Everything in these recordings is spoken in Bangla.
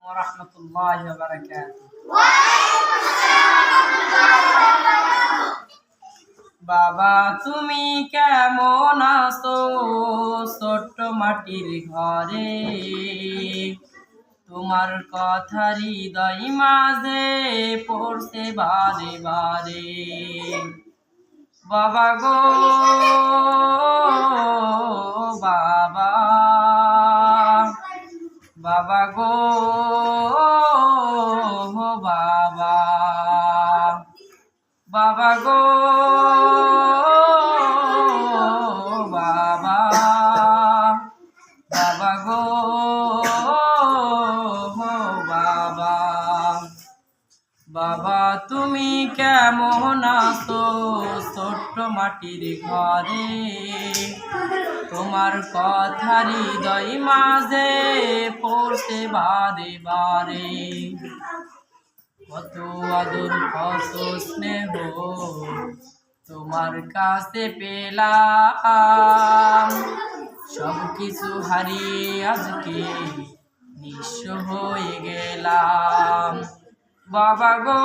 ওয়া রাহমাতুল্লাহি ওয়া বারাকাতুহু। বাবা তুমি কেমন আছো ছোট্ট মাটির ঘরে, তোমার কথা হৃদয় মাঝে পড়ছে বারে বারে। বাবা গো বাবা, বাবা গো বাবা, বাবা গো বাবা, বাবা গো বাবা। বাবা তুমি কেমন আছো ছোট্ট মাটির ঘরে, তোমার কথা হৃদয় মাঝে পড়ছে বারে বারে। কত আদর কত স্নেহ তোমার কাছে পেলাম, সব কিছু হারিয়ে আজকে নিঃস্ব হয়ে গেলাম। বাবা গো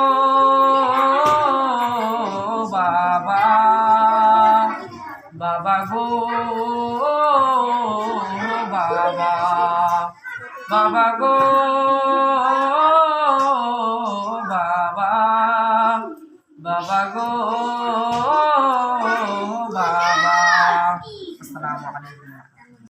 বাবা, বাবা গো বাবা, বাবা গো